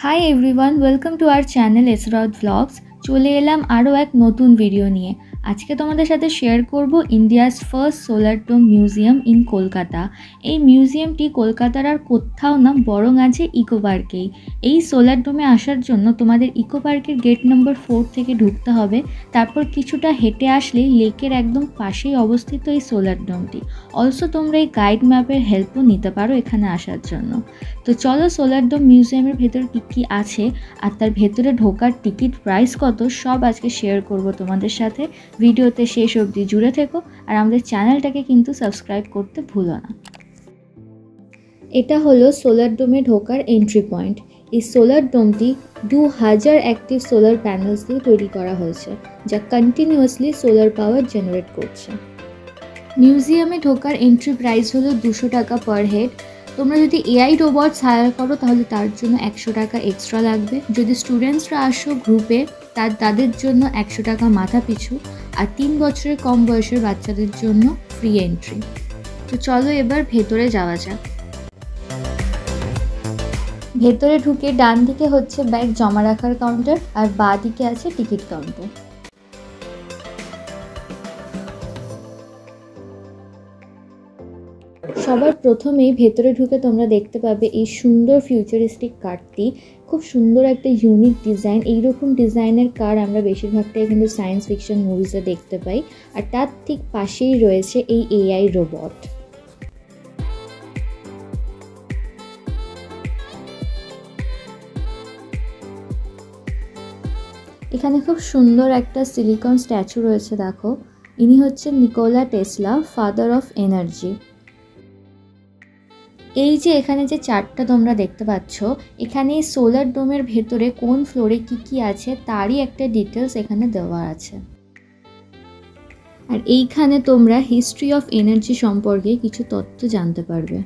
High everyone, welcome to our channel এসরাউত vlogs. চলে এলাম আরও এক নতুন ভিডিও নিয়ে। আজকে তোমাদের সাথে শেয়ার করব India's first solar dome museum in Kolkata. এই মিউজিয়ামটি কলকাতার আর কোথাও না, বরং আছে ইকো পার্কেই। এই সোলার ডোমে আসার জন্য তোমাদের ইকো পার্কের গেট নম্বর 4 থেকে ঢুকতে হবে। তারপর কিছুটা হেঁটে আসলেই লেকের একদম পাশেই অবস্থিত এই সোলার ডোমটি। অলসো তোমরা এই গাইড ম্যাপের হেল্পও নিতে পারো এখানে আসার জন্য। তো চলো সোলার ডোম মিউজিয়ামের ভেতর কী আছে আর তার ভেতরে ঢোকার টিকিট প্রাইস কত সব আজকে শেয়ার করব তোমাদের সাথে। ভিডিওতে শেষ অবধি জুড়ে থেকো আর আমাদের চ্যানেলটাকে কিন্তু সাবস্ক্রাইব করতে ভুলো না। এটা হলো সোলার ডোমে ঢোকার এন্ট্রি পয়েন্ট। এই সোলার ডোমটি 2000 অ্যাক্টিভ সোলার প্যানেলস দিয়ে তৈরি করা হয়েছে, যা কন্টিনিউয়াসলি সোলার পাওয়ার জেনারেট করছে। মিউজিয়ামে ঢোকার এন্ট্রি প্রাইস হলো 200 টাকা পার হেড। তোমরা যদি এআই রোবটস হায়ার করো তাহলে তার জন্য 100 টাকা এক্সট্রা লাগবে। যদি স্টুডেন্টসরা আসো গ্রুপে তাদের জন্য 100 টাকা মাথা পিছু, আর 3 বছরের কম বয়সের বাচ্চাদের জন্য ফ্রি এন্ট্রি। তো চলো এবার ভেতরে যাওয়া যাক। ভেতরে ঢুকে ডান দিকে হচ্ছে ব্যাগ জমা রাখার কাউন্টার আর বাঁ দিকে আছে টিকিট কাউন্টার। সবার প্রথমেই ভেতরে ঢুকে তোমরা দেখতে পাবে এই সুন্দর ফিউচারিস্টিক কারটি। খুব সুন্দর একটা ইউনিক ডিজাইন। এইরকম ডিজাইনের কার আমরা বেশিরভাগটাই কিন্তু সায়েন্স ফিকশন মুভিজে দেখতে পাই। আর তার ঠিক পাশেই রয়েছে এই এআই রোবট। এখানে খুব সুন্দর একটা সিলিকন স্ট্যাচু রয়েছে, দেখো। ইনি হচ্ছেন Nikola Tesla, father of energy. এই যে এখানে যে চার্টটা তোমরা দেখতে পাচ্ছ, এখানে সোলার ডোমের ভেতরে কোন ফ্লোরে কি আছে তারই একটা ডিটেলস এখানে দেওয়া আছে। আর এইখানে তোমরা হিস্ট্রি অফ এনার্জি সম্পর্কে কিছু তথ্য জানতে পারবে।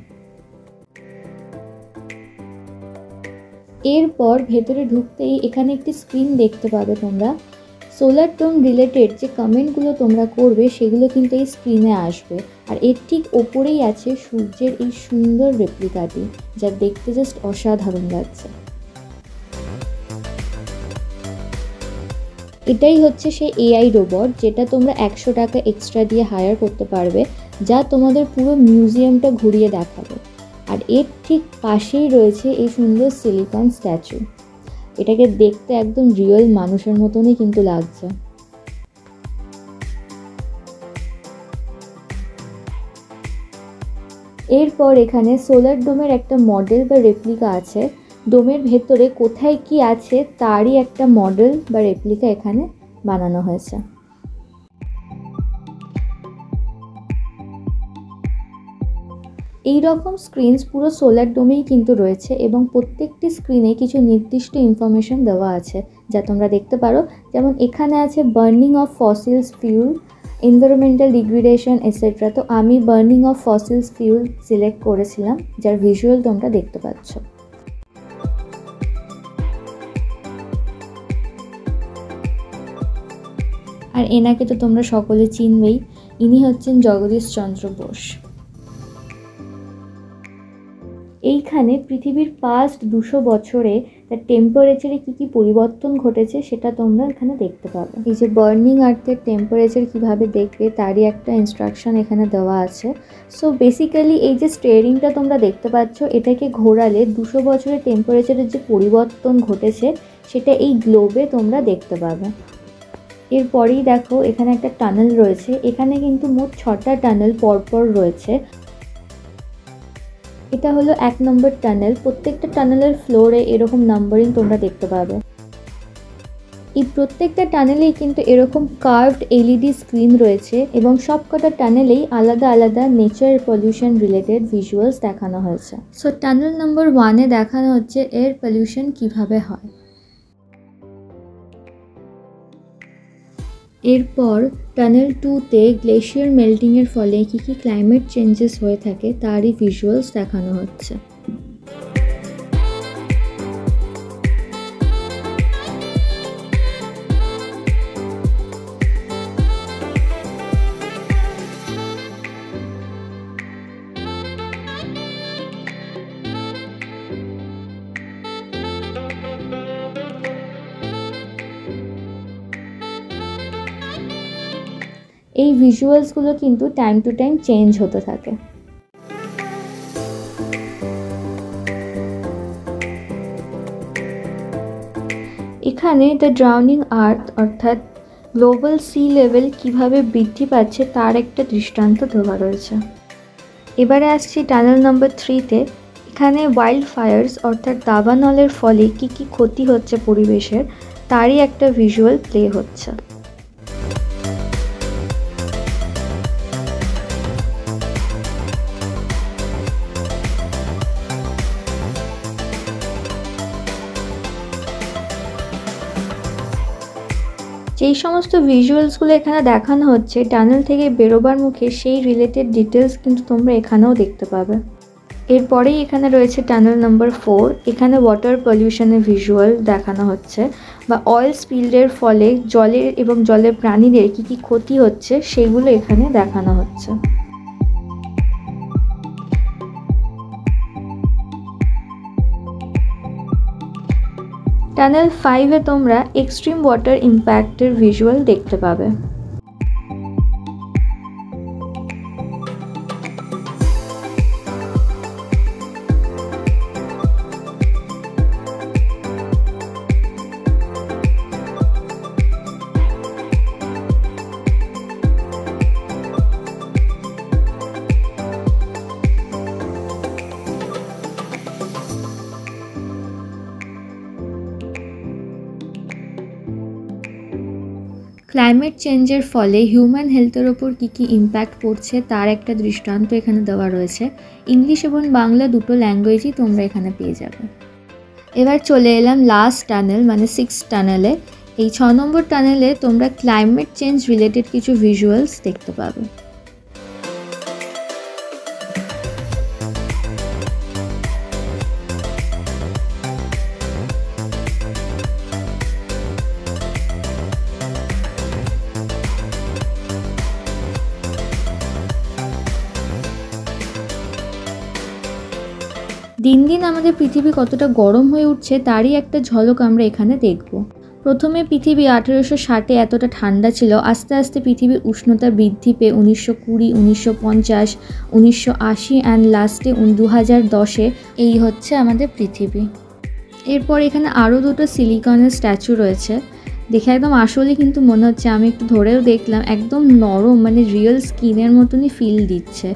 এরপর ভেতরে ঢুকতেই এখানে একটি স্ক্রিন দেখতে পাবে তোমরা। সোলার ডোম রিলেটেড যে কমেন্টগুলো তোমরা করবে সেগুলো কিন্তু এই স্ক্রিনে আসবে। আর এর ঠিক ওপরেই আছে সূর্যের এই সুন্দর রেপ্লিকাটি, যা দেখতে জাস্ট অসাধারণ লাগছে। এটাই হচ্ছে সেই এআই রোবট যেটা তোমরা 100 টাকা এক্সট্রা দিয়ে হায়ার করতে পারবে, যা তোমাদের পুরো মিউজিয়ামটা ঘুরিয়ে দেখাবে। আর এর ঠিক পাশেই রয়েছে এই সুন্দর সিলিকন স্ট্যাচু। এটাকে দেখতে একদম রিয়েল মানুষের মতনই কিন্তু লাগছে। এরপর এখানে সোলার ডোমের একটা মডেল বা রেপ্লিকা আছে। ডোমের ভেতরে কোথায় কি আছে তারই একটা মডেল বা রেপ্লিকা এখানে বানানো হয়েছে। এই রকম স্ক্রিনস পুরো সোলার ডোমেই কিন্তু রয়েছে এবং প্রত্যেকটি স্ক্রিনে কিছু নির্দিষ্ট ইনফরমেশন দেওয়া আছে যা তোমরা দেখতে পারো। যেমন এখানে আছে burning of fossils fuel, environmental degradation etcetera. তো আমি burning of fossils fuel select করেছিলাম, যার ভিজুয়াল তোমরা দেখতে পাচ্ছ। আর এনাকে তো তোমরা সকলে চিনবেই, ইনি হচ্ছেন জগদীশ চন্দ্র বোস। এইখানে পৃথিবীর পাস্ট 200 বছরে তার টেম্পারেচারে কী পরিবর্তন ঘটেছে সেটা তোমরা এখানে দেখতে পাবে। এই যে বার্নিং আর্থের টেম্পারেচার কিভাবে দেখবে তারই একটা ইনস্ট্রাকশন এখানে দেওয়া আছে। সো বেসিক্যালি এই যে স্টিয়ারিংটা তোমরা দেখতে পাচ্ছ, এটাকে ঘোরালে 200 বছরের টেম্পারেচারের যে পরিবর্তন ঘটেছে সেটা এই গ্লোবে তোমরা দেখতে পাবে। এরপরেই দেখো এখানে একটা টানেল রয়েছে। এখানে কিন্তু মোট 6টা টানেল পরপর রয়েছে। এটা হলো 1 নম্বর টানেল। প্রত্যেকটা টানেলের ফ্লোরে এরকম নাম্বারিং তোমরা দেখতে পাবে। এই প্রত্যেকটা টানেলেই কিন্তু এরকম কার্ভড এলইডি স্ক্রিন রয়েছে এবং সবকটা টানেলেই আলাদা আলাদা নেচার পলিউশন রিলেটেড ভিজুয়ালস দেখানো হয়েছে। সো টানেল নম্বর 1-এ দেখানো হচ্ছে এয়ার পলিউশন কিভাবে হয়। এরপর টানেল 2-তে গ্লেশিয়ার মেল্টিংয়ের ফলে কী ক্লাইমেট চেঞ্জেস হয়ে থাকে তারই ভিজুয়ালস দেখানো হচ্ছে। এই ভিজুয়ালসগুলো কিন্তু টাইম টু টাইম চেঞ্জ হতে থাকে। এখানে দ্য ড্রাউনিং আর্থ অর্থাৎ গ্লোবাল সি লেভেল কীভাবে বৃদ্ধি পাচ্ছে তার একটা দৃষ্টান্ত দেওয়া রয়েছে। এবারে আসছি টানেল নম্বর 3-তে। এখানে ওয়াইল্ড ফায়ার্স অর্থাৎ দাবানলের ফলে কী কী ক্ষতি হচ্ছে পরিবেশের তারই একটা ভিজুয়াল প্লে হচ্ছে। যেই সমস্ত ভিজুয়ালসগুলো এখানে দেখানো হচ্ছে টানেল থেকে বেরোবার মুখে সেই রিলেটেড ডিটেলস কিন্তু তোমরা এখানেও দেখতে পাবে। এরপরেই এখানে রয়েছে টানেল নম্বর 4। এখানে ওয়াটার পলিউশনের ভিজুয়াল দেখানো হচ্ছে বা অয়েল স্পিলের ফলে জলের এবং জলের প্রাণীদের কী কী ক্ষতি হচ্ছে সেগুলো এখানে দেখানো হচ্ছে। টানেল 5-এ তোমরা এক্সট্রিম ওয়াটার ইম্প্যাক্টের ভিজুয়াল দেখতে পাবে। ক্লাইমেট চেঞ্জের ফলে হিউম্যান হেলথের ওপর কী কী ইম্প্যাক্ট পড়ছে তার একটা দৃষ্টান্ত এখানে দেওয়া রয়েছে। ইংলিশ এবং বাংলা দুটো ল্যাঙ্গুয়েজই তোমরা এখানে পেয়ে যাবে। এবার চলে এলাম লাস্ট টানেল মানে 6th টানেলে। এই 6 নম্বর টানেলে তোমরা ক্লাইমেট চেঞ্জ রিলেটেড কিছু ভিজুয়ালস দেখতে পাবে। দিন দিন আমাদের পৃথিবী কতটা গরম হয়ে উঠছে তারই একটা ঝলক আমরা এখানে দেখব। প্রথমে পৃথিবী 1860-এ এতটা ঠান্ডা ছিল, আস্তে আস্তে পৃথিবীর উষ্ণতা বৃদ্ধি পেয়ে 1920, 1950, 1980 অ্যান্ড লাস্টে 2010-এ এই হচ্ছে আমাদের পৃথিবী। এরপর এখানে আরও দুটো সিলিকনের স্ট্যাচু রয়েছে, দেখে একদম আসলেই কিন্তু মনে হচ্ছে, আমি একটু ধরেও দেখলাম, একদম নরম মানে রিয়েল স্কিনের মতনই ফিল দিচ্ছে।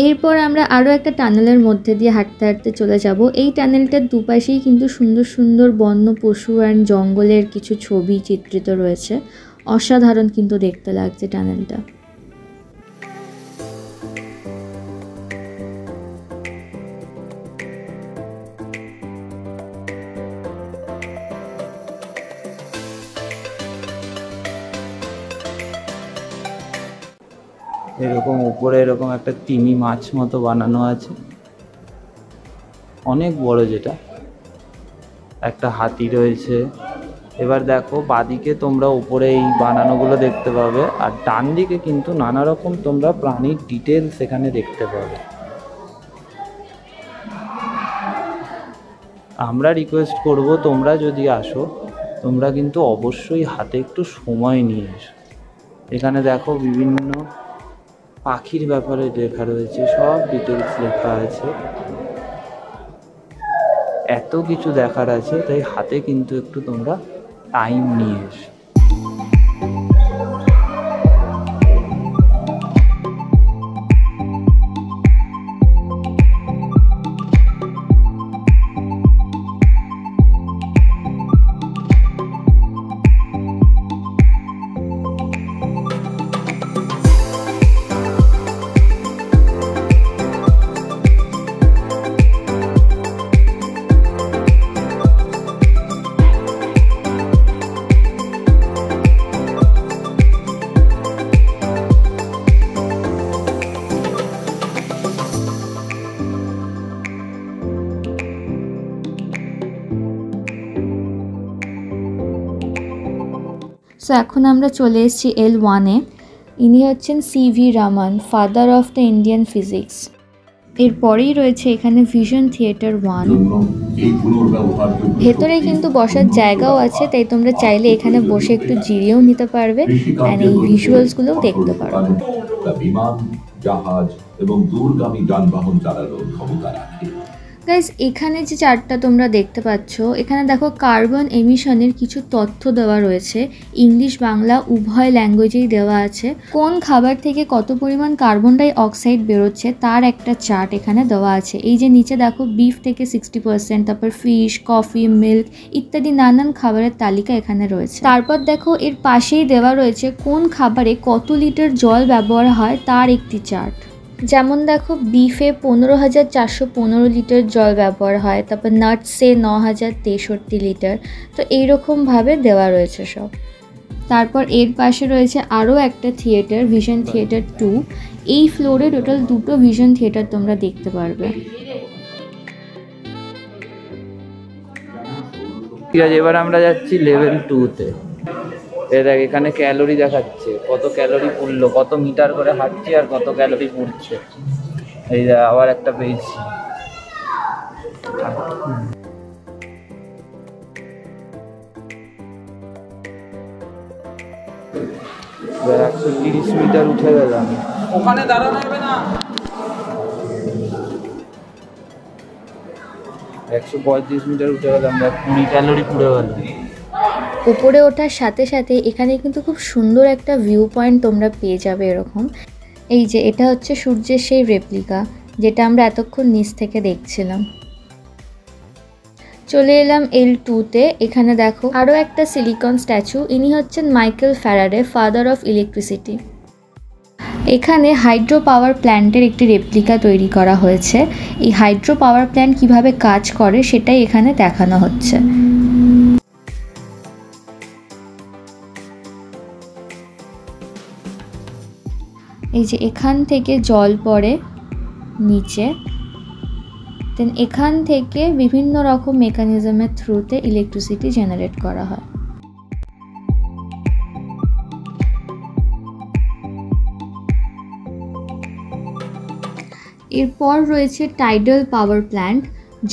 এরপর আমরা আরও একটা টানেলের মধ্যে দিয়ে হাঁটতে হাঁটতে চলে যাব। এই টানেলটার দুপাশেই কিন্তু সুন্দর সুন্দর বন্য পশু অ্যান্ড জঙ্গলের কিছু ছবি চিত্রিত রয়েছে। অসাধারণ কিন্তু দেখতে লাগছে টানেলটা। এরকম উপরে এরকম একটা তিমি মাছ মতো বানানো আছে, অনেক বড়, যেটা একটা হাতি রয়েছে। এবার দেখো বাদিকে তোমরা উপরে এই বানানোগুলো দেখতে পাবে, আর ডান দিকে কিন্তু নানা রকম তোমরা প্রাণীর ডিটেলস এখানে দেখতে পাবে। আমরা রিকোয়েস্ট করব তোমরা যদি আসো তোমরা কিন্তু অবশ্যই হাতে একটু সময় নিয়ে এসো। এখানে দেখো বিভিন্ন পাখির ব্যাপারে লেখা রয়েছে, সব ডিটেলস লেখা আছে, এত কিছু দেখার আছে, তাই হাতে কিন্তু একটু তোমরা টাইম নিয়ে এসো। সো এখন আমরা চলে এসেছি L1-এ। ইনি হচ্ছেন CV Raman, father of the Indian physics. এরপরেই রয়েছে এখানে ভিশন থিয়েটার 1। ভেতরে কিন্তু বসার জায়গাও আছে, তাই তোমরা চাইলে এখানে বসে একটু জিরিয়েও নিতে পারবে অ্যান্ড এই ভিজুয়ালসগুলোও দেখতে পারবে। বিমান, জাহাজ এবং দূরগামী যানবাহন চালানোর ক্ষমতা রাখে। গাইস, এখানে যে চার্টটা তোমরা দেখতে পাচ্ছ, এখানে দেখো কার্বন এমিশনের কিছু তথ্য দেওয়া রয়েছে, ইংলিশ বাংলা উভয় ল্যাঙ্গুয়েজেই দেওয়া আছে। কোন খাবার থেকে কত পরিমাণ কার্বন ডাই অক্সাইড বেরোচ্ছে তার একটা চার্ট এখানে দেওয়া আছে। এই যে নিচে দেখো বিফ থেকে 60%, তারপর ফিশ, কফি, মিল্ক ইত্যাদি নানান খাবারের তালিকা এখানে রয়েছে। তারপর দেখো এর পাশেই দেওয়া রয়েছে কোন খাবারে কত লিটার জল ব্যবহার হয় তার একটি চার্ট। যেমন দেখো বিফে 15,415 লিটার জল ব্যবহার হয়, তারপর নাটসে 9,063 লিটার। তো এইরকমভাবে দেওয়া রয়েছে সব। তারপর এর পাশে রয়েছে আরও একটা থিয়েটার, ভিশন থিয়েটার 2। এই ফ্লোরে টোটাল 2টো ভিশন থিয়েটার তোমরা দেখতে পারবে। ঠিক আছে, এবার আমরা যাচ্ছি লেভেল 2-তে। দেখ এখানে ক্যালোরি দেখাচ্ছে, কত ক্যালোরি পুড়লো, কত মিটার করে হাঁটছি আর কত ক্যালোরি পুড়ছে। এই আবার একটা পেয়েছি। 130 মিটার উঠে গেলাম। ওখানে দাঁড়ানো যাবে না। 135 মিটার উঠে গেলাম, 20 ক্যালোরি পুড়ে গেল। উপরে ওঠার সাথে সাথে এখানে কিন্তু খুব সুন্দর একটা ভিউ পয়েন্ট তোমরা পেয়ে যাবে এরকম। এই যে এটা হচ্ছে সূর্যের সেই রেপ্লিকা, যেটা আমরা এতক্ষণ নিচ থেকে দেখছিলাম। চলে এলাম L2-তে। এখানে দেখো আরও একটা সিলিকন স্ট্যাচু। ইনি হচ্ছেন Michael Faraday, father of electricity. এখানে হাইড্রো পাওয়ার প্ল্যান্টের একটি রেপ্লিকা তৈরি করা হয়েছে। এই হাইড্রো পাওয়ার প্ল্যান্ট কিভাবে কাজ করে সেটাই এখানে দেখানো হচ্ছে। এই যে এখান থেকে জল পড়ে নিচে, দেন এখান থেকে বিভিন্ন রকম মেকানিজমের থ্রুতে ইলেকট্রিসিটি জেনারেট করা হয়। এরপর রয়েছে টাইডাল পাওয়ার প্ল্যান্ট।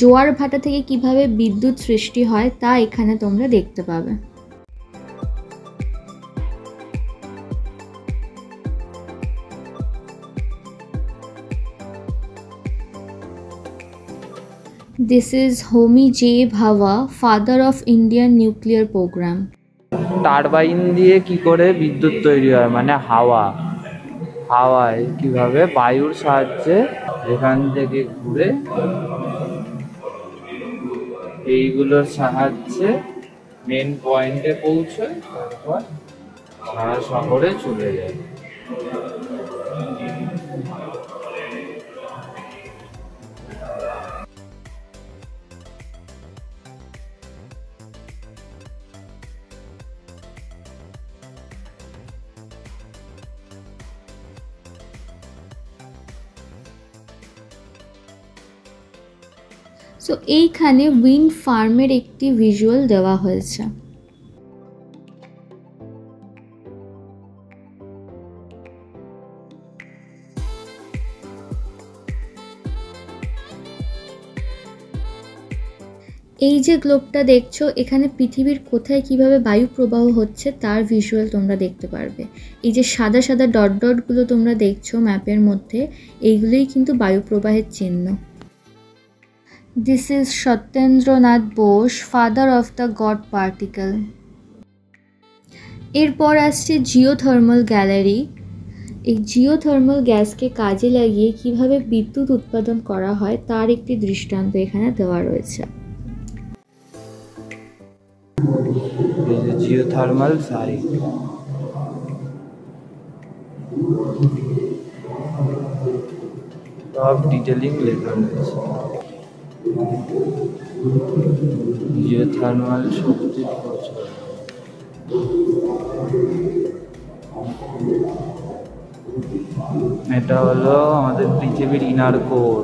জোয়ার ভাটা থেকে কিভাবে বিদ্যুৎ সৃষ্টি হয় তা এখানে তোমরা দেখতে পাবে। This is Homi J. Bhabha, father of Indian nuclear program. Turbine দিয়ে কি করে বিদ্যুৎ তৈরি হয়, মানে হাওয়ায় কিভাবে বায়ুর সাহায্যে এখান থেকে ঘুরে এইগুলোর সাহায্যে মেন পয়েন্টে পৌঁছয়, তারপর সারা শহরে চলে যায়। সো এইখানে উইন্ড ফার্মের একটি ভিজুয়াল দেওয়া হয়েছে। এই যে গ্লোবটা দেখছো, এখানে পৃথিবীর কোথায় কিভাবে বায়ু প্রবাহ হচ্ছে তার ভিজুয়াল তোমরা দেখতে পারবে। এই যে সাদা সাদা ডট ডটগুলো তোমরা দেখছো ম্যাপের মধ্যে, এইগুলোই কিন্তু বায়ু প্রবাহের চিহ্ন। This is Satyendranath Bose, father of the God particle. এরপর আসছে জিওথার্মাল গ্যালারি। এই জিওথার্মাল গ্যাসকে কাজে লাগিয়ে কিভাবে বিদ্যুৎ উৎপাদন করা হয় তার একটি দৃষ্টান্ত এখানে দেওয়া রয়েছে। জিওথার্মাল সাইট, সব ডিটেলিং লেখা রয়েছে। জিওথার্মাল শক্তির প্রচুর। এটা হলো আমাদের পৃথিবীর ইনার কোর।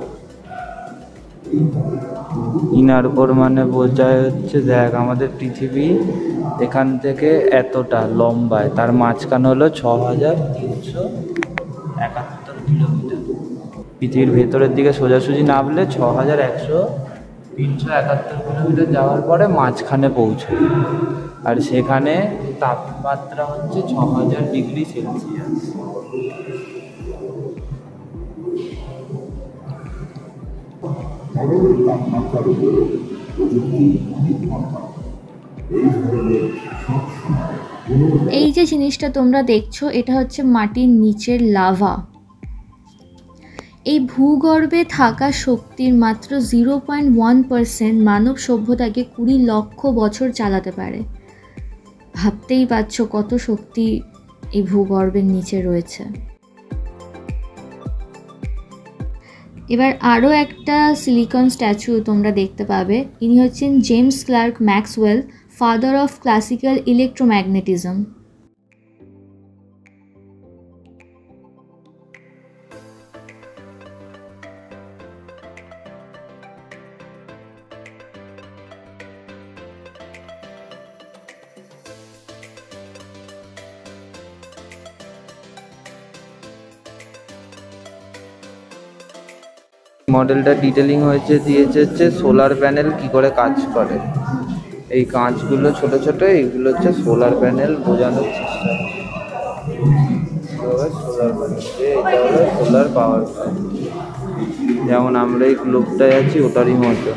ইনার কোর মানে বোঝায় হচ্ছে, দেখ আমাদের পৃথিবী এখান থেকে এতটা লম্বায়, তার মাঝখানে হলো 6,371 কিলোমিটার। পৃথিবীর ভেতরের দিকে সোজাসুজি নামলে 6171 কিলোমিটার যাওয়ার পরে মাঝখানে পৌঁছবে। আর সেখানে তাপমাত্রা হচ্ছে 6000 ডিগ্রি সেলসিয়াস। তাপমাত্রার উপর প্রযুক্তি নির্ভরতা এই ধরনের সবসময় এই যে জিনিসটা তোমরা দেখছো এটা হচ্ছে মাটির নিচের লাভা। এই ভূগর্ভে থাকা শক্তির মাত্র 0.1% মানব সভ্যতাকে 20 লক্ষ বছর চালাতে পারে। ভাবতেই পারছো কত শক্তি এই ভূগর্ভের নিচে রয়েছে। এবার আরও একটা সিলিকন স্ট্যাচু তোমরা দেখতে পাবে। ইনি হচ্ছেন James Clerk Maxwell, father of classical electromagnetism. মডেলটা ডিটেলিং দিয়েছে হচ্ছে সোলার প্যানেল কি করে কাজ করে। এই কাঁচগুলো ছোট ছোট, এইগুলো হচ্ছে সোলার প্যানেল বোঝানোর চেষ্টা। সোলার প্যানেল, এটা হলো সোলার পাওয়ার প্ল্যান্ট, যেমন আমরা এই গ্লোবটায় আছি ওটারই মতো।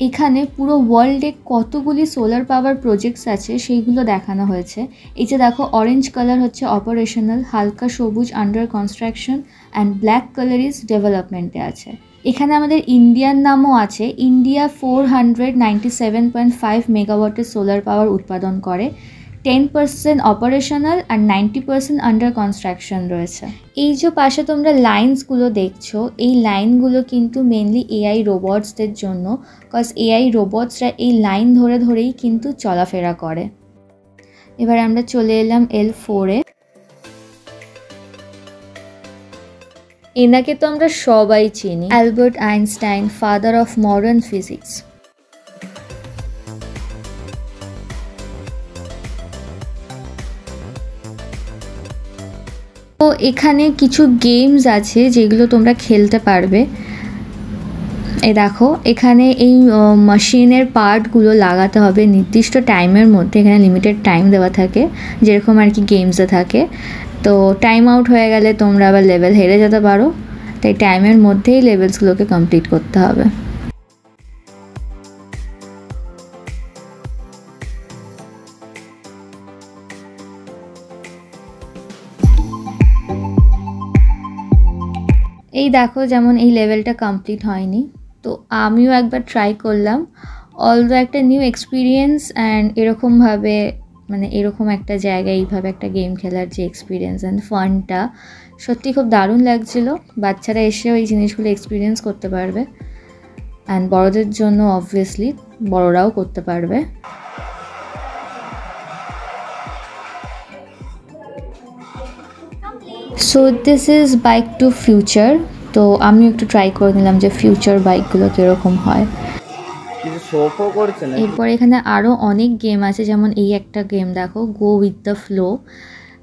এখানে পুরো ওয়ার্ল্ডে কতগুলি সোলার পাওয়ার প্রজেক্টস আছে সেইগুলো দেখানো হয়েছে। এই যে দেখো, অরেঞ্জ কালার হচ্ছে অপারেশনাল, হালকা সবুজ under construction and black colour is ডেভেলপমেন্টে আছে। এখানে আমাদের ইন্ডিয়ার নামও আছে। ইন্ডিয়া 497.5 মেগাওয়াটের সোলার পাওয়ার উৎপাদন করে। 10% অপারেশনাল আর 90% আন্ডার কনস্ট্রাকশন রয়েছে। এই যে পাশে তোমরা লাইন্সগুলো দেখছো, এই লাইনগুলো কিন্তু মেনলি এআই রোবটসদের জন্য, কজ এআই রোবটসরা এই লাইন ধরে ধরেই কিন্তু চলাফেরা করে। এবার আমরা চলে এলাম L4-এ। এনাকে তো আমরা সবাই চিনি, Albert Einstein, father of modern physics. তো এখানে কিছু গেমস আছে যেগুলো তোমরা খেলতে পারবে। এই দেখো, এখানে এই মেশিনের পার্টগুলো লাগাতে হবে নির্দিষ্ট টাইমের মধ্যে। এখানে লিমিটেড টাইম দেওয়া থাকে, যেরকম আর কি গেমসে থাকে। তো টাইম আউট হয়ে গেলে তোমরা আবার লেভেল হেরে যেতে পারো, তাই টাইমের মধ্যেই লেভেলসগুলোকে কমপ্লিট করতে হবে। এই দেখো, যেমন এই লেভেলটা কমপ্লিট হয়নি, তো আমিও একবার ট্রাই করলাম। অলদো একটা নিউ এক্সপিরিয়েন্স অ্যান্ড এরকমভাবে মানে এরকম একটা জায়গায় এইভাবে একটা গেম খেলার যে এক্সপিরিয়েন্স অ্যান্ড ফানটা সত্যি খুব দারুণ লাগছিল। বাচ্চারা এসেও এই জিনিসগুলো এক্সপিরিয়েন্স করতে পারবে, অ্যান্ড বড়দের জন্য অবভিয়াসলি বড়রাও করতে পারবে। So this is bike to future. তো আমি একটু ট্রাই করে নিলাম যে ফিউচার বাইকগুলো কীরকম হয়। এরপর এখানে আরও অনেক গেম আছে, যেমন এই একটা গেম দেখো, go with the flow.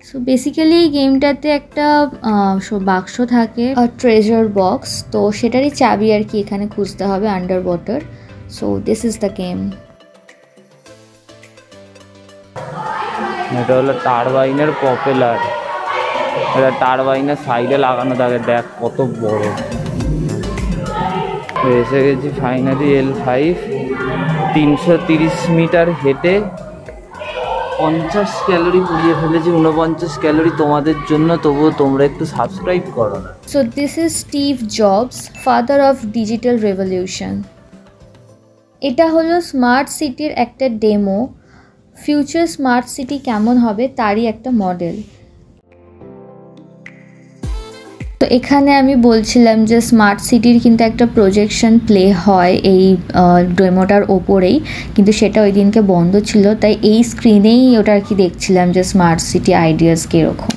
So basically এই গেমটাতে একটা বাক্স থাকে, ট্রেজার বক্স, তো সেটারই চাবি আর কি এখানে খুঁজতে হবে under water. So this is the game. এটা হলো টারবাইনের পপুলার, এটা টারবাইনের সাইডে লাগানো থাকে, দেখ কত বড়। এসে গেছি ফাইনালি L5। 330 মিটার হেঁটে 50 ক্যালোরি পুড়িয়ে ফেলেছি, 49 ক্যালোরি তোমাদের জন্য। তবুও তোমরা একটু সাবস্ক্রাইব করো না। So this is Steve jobs, father of digital revolution. এটা হলো স্মার্ট সিটির একটা ডেমো। ফিউচার স্মার্ট সিটি কেমন হবে তারই একটা মডেল। তো এখানে আমি বলছিলাম যে স্মার্ট সিটির কিন্তু একটা প্রজেকশন প্লে হয় এই ডেমোটার ওপরেই, কিন্তু সেটা ওই দিনকে বন্ধ ছিল, তাই এই স্ক্রিনেই ওটা আর কি দেখছিলাম যে স্মার্ট সিটি আইডিয়াস কীরকম।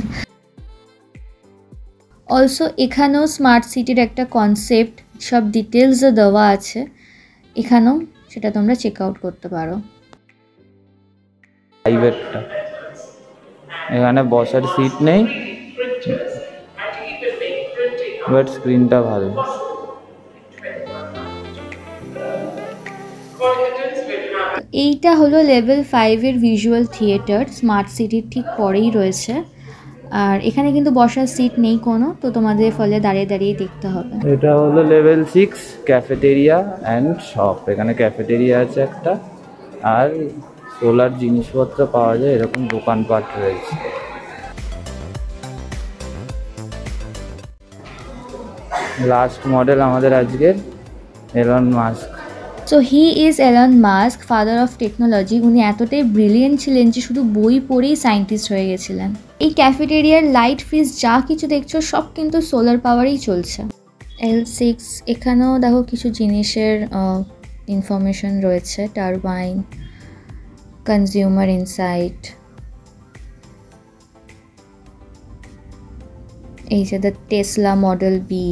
অলসো এখানেও স্মার্ট সিটির একটা কনসেপ্ট সব ডিটেলসও দেওয়া আছে, এখানেও সেটা তোমরা চেক আউট করতে পারো। প্রাইভেটটা এখানে বসার সিট নেই, বাট স্ক্রিনটা ভালো। এইটা হলো লেভেল 5-এর ভিজুয়াল থিয়েটার, স্মার্ট সিটির ঠিক পরেই রয়েছে। আর এখানে কিন্তু বসার সিট নেই কোনো, তো তোমাদের ফলে দাঁড়িয়ে দাঁড়িয়ে দেখতে হবে। এটা হলো লেভেল 6 ক্যাফেটেরিয়া অ্যান্ড শপ। এখানে ক্যাফেটেরিয়া আছে একটা, আর সোলার জিনিসপত্র পাওয়া যায় এরকম দোকানপাট রয়েছে। লাস্ট মডেল আমাদের আজকের Elon Musk. So he is Elon Musk, father of technology. উনি এতটাই ব্রিলিয়েন্ট ছিলেন যে শুধু বই পড়েই সায়েন্টিস্ট হয়ে গেছিলেন। এই ক্যাফেটেরিয়ার লাইট, ফ্রিজ যা কিছু দেখছো সব কিন্তু সোলার পাওয়ারেই চলছে। L6 এখানেও দেখো কিছু জিনিসের ইনফরমেশন রয়েছে, টারবাইন, কনজিউমার ইনসাইট, এই যে the Tesla model B,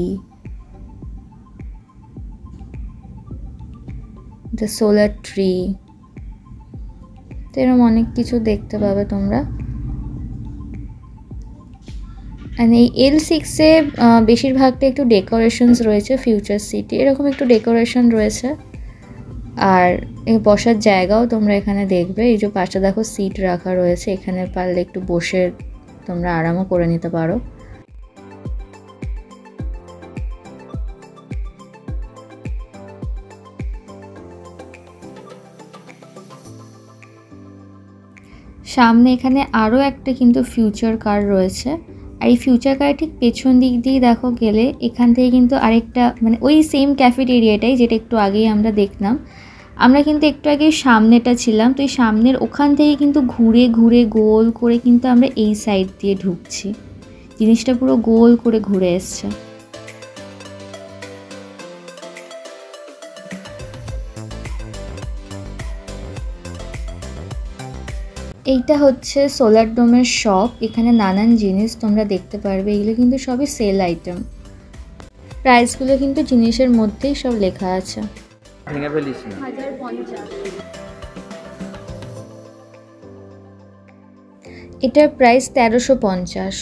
the solar tree, তো এরকম অনেক কিছু দেখতে পাবে তোমরা। অ্যান্ড এই L6-এ বেশিরভাগটা একটু ডেকোরেশনস রয়েছে, ফিউচার সিটি এরকম একটু ডেকোরেশন রয়েছে। আর এই বসার জায়গাও তোমরা এখানে দেখবে, এই যে পাশে দেখো সিট রাখা রয়েছে, এখানে পারলে একটু বসে তোমরা আরামও করে নিতে পারো। সামনে এখানে আরও একটা কিন্তু ফিউচার কার রয়েছে, আর এই ফিউচার কার ঠিক পেছন দিক দিয়ে দেখো গেলে এখান থেকে কিন্তু আরেকটা, মানে ওই সেম ক্যাফেটেরিয়াটাই যেটা একটু আগেই আমরা দেখলাম। আমরা কিন্তু একটু আগে সামনেটা ছিলাম, তো এই সামনের ওখান থেকে কিন্তু ঘুরে ঘুরে গোল করে কিন্তু আমরা এই সাইড দিয়ে ঢুকছি, জিনিসটা পুরো গোল করে ঘুরে এসছে। এইটা হচ্ছে সোলার ডোমের শপ, এখানে নানান জিনিস তোমরা দেখতে পারবে, এগুলো কিন্তু সবই সেল আইটেম। প্রাইসগুলো কিন্তু জিনিসের মধ্যেই সব লেখা আছে। ভেঙে ফেলিস না। এটার প্রাইস 1350।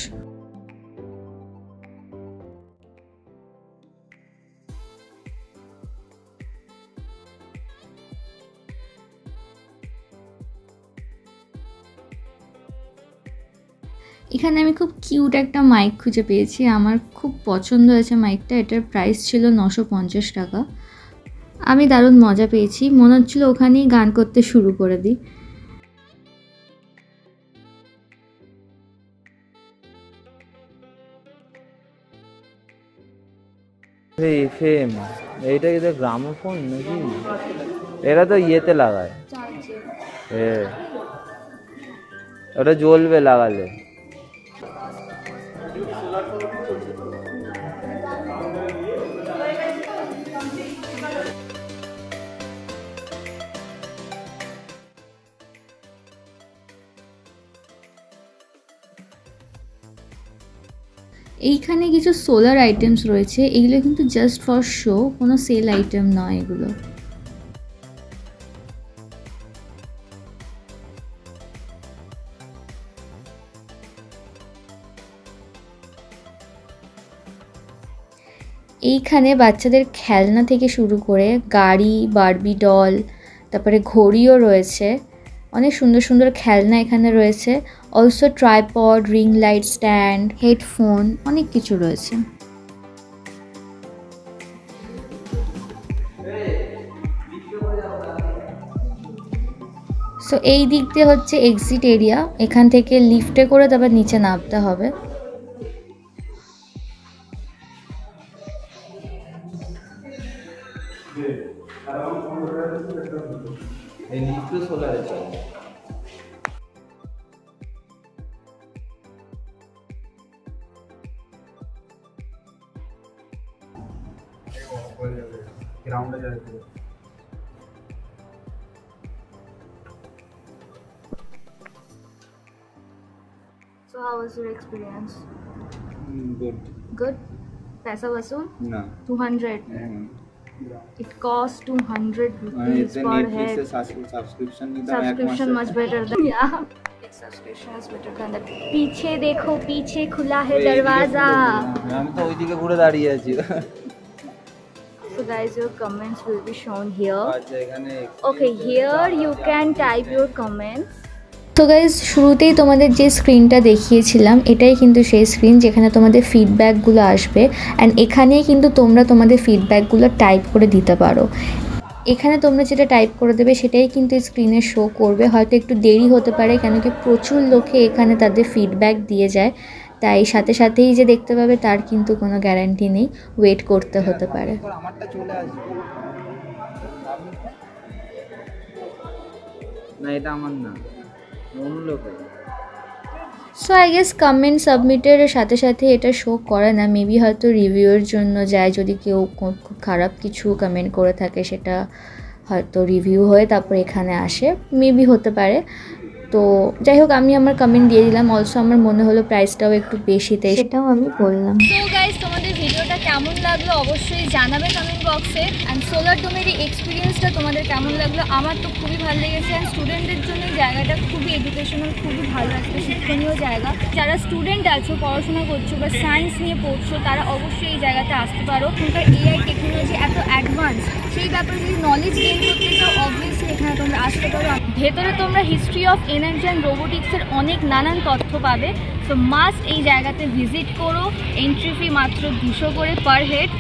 এখানে আমি খুব কিউট একটা মাইক খুঁজে পেয়েছি, আমার খুব পছন্দ হয়েছে মাইকটা। এটার প্রাইস ছিল 950 টাকা। আমি দারুণ মজা পেয়েছি, মনে হচ্ছিল ওখানেই গান করতে শুরু করে দিই। এফএম, এইটা কি গ্রামোফোন নাকি? এরা তো ইয়েতে লাগায়, ওটা জ্বলবে লাগালে। এইখানে কিছু সোলার আইটেমস রয়েছে, এগুলো কিন্তু জাস্ট ফর শো, কোনো সেল আইটেম নয় এগুলো। এইখানে বাচ্চাদের খেলনা থেকে শুরু করে গাড়ি, বারবি ডল, তারপরে ঘড়িও রয়েছে, অনেক সুন্দর সুন্দর খেলনা এখানে রয়েছে। Also tripod, ring light stand, headphone, অনেক কিছু রয়েছে। সো এই দিক দিয়ে হচ্ছে এক্সিট এরিয়া, এখান থেকে লিফটে করে তারপর নিচে নামতে হবে। এই লিফটও সোলারে চলে। গ্রাউন্ডে যায় তো। So how was your experience? Good Good. पैसा वसूल? না 200. It costs 200 rupees per head. Subscription Subscription much better than yeah. Subscription is better than that. पीछे देखो, पीछे खुला है दरवाजा. আমি তো ওইদিকে ঘুরে দাঁড়িয়ে আছি। So guys, your comments will be shown here. আচ্ছা এখানে Okay, here you can type your comments. তো গাইজ শুরুতেই তোমাদের যে স্ক্রিনটা দেখিয়েছিলাম এটাই কিন্তু সেই স্ক্রিন যেখানে তোমাদের ফিডব্যাকগুলো আসবে অ্যান্ড এখানেই কিন্তু তোমরা তোমাদের ফিডব্যাকগুলো টাইপ করে দিতে পারো। এখানে তোমরা যেটা টাইপ করে দেবে সেটাই কিন্তু স্ক্রিনে শো করবে। হয়তো একটু দেরি হতে পারে কেন কি প্রচুর লোকে এখানে তাদের ফিডব্যাক দিয়ে যায়, তাই সাথে সাথেই যে দেখতে পাবে তার কিন্তু কোনো গ্যারান্টি নেই, ওয়েট করতে হতে পারে। আমারটা চলে আসবে না, এটা আমার না, অন্য লোকের। সো আই গেস কমেন্ট সাবমিটের সাথে সাথে এটা শো করে না, মেবি হয়তো রিভিউয়ের জন্য যায়। যদি কেউ খুব খারাপ কিছু কমেন্ট করে থাকে সেটা হয়তো রিভিউ হয়ে তারপর এখানে আসে, মেবি হতে পারে। তো যাই হোক, আমি আমার কমেন্ট দিয়ে দিলাম। অলসো আমার মনে হলো প্রাইসটাও একটু বেশি, তাই সেটাও আমি বললাম। তো গাইস, তোমাদের ভিডিওটা কেমন লাগলো অবশ্যই জানাবে কমেন্ট বক্সে। অ্যান্ড সোলার ডোমের এই এক্সপিরিয়েন্সটা তোমাদের কেমন লাগলো? আমার তো খুবই ভালো লেগেছে। অ্যান্ড স্টুডেন্টদের জন্য জায়গাটা খুবই এডুকেশনাল, খুবই ভালো একটা শিক্ষণীয় জায়গা। যারা স্টুডেন্ট আছো, পড়াশোনা করছো বা সায়েন্স নিয়ে পড়ছো, তারা অবশ্যই এই জায়গাতে আসতে পারো। এখানকার এআই টেকনোলজি এত অ্যাডভান্স, সেই ব্যাপারে যদি নলেজ গেইন করতে চাও অবভিয়াসলি এখানে তোমরা আসতে পারো। ভেতরে তোমরা হিস্ট্রি অফ এনার্জি অ্যান্ড রোবোটিক্সের অনেক নানান তথ্য পাবে। সো মাস্ট এই জায়গাতে ভিজিট করো। এন্ট্রি ফি মাত্র 200 করে পার হেড।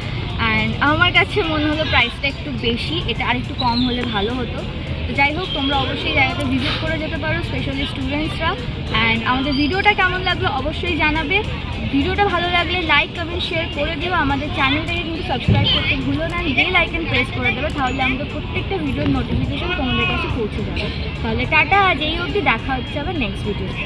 অ্যান্ড আমার কাছে মনে হলো প্রাইসটা একটু বেশি, এটা আর একটু কম হলে ভালো হতো। তো যাই হোক, তোমরা অবশ্যই জায়গাতে ভিজিট করে যেতে পারো, স্পেশালি স্টুডেন্টসরা। অ্যান্ড আমাদের ভিডিওটা কেমন লাগলো অবশ্যই জানাবে। ভিডিওটা ভালো লাগলে লাইক কমেন্ট শেয়ার করে দিও। আমাদের চ্যানেলটাকে কিন্তু সাবস্ক্রাইব করতে ভুলো না, বেল আইকন প্রেস করে দেবে, তাহলে আমাদের প্রত্যেকটা ভিডিওর নোটিফিকেশন তোমাদের কাছে পৌঁছে যাবে। তাহলে টাটা, আজ এই অবধি, দেখা হচ্ছে আবার নেক্সট ভিডিওতে।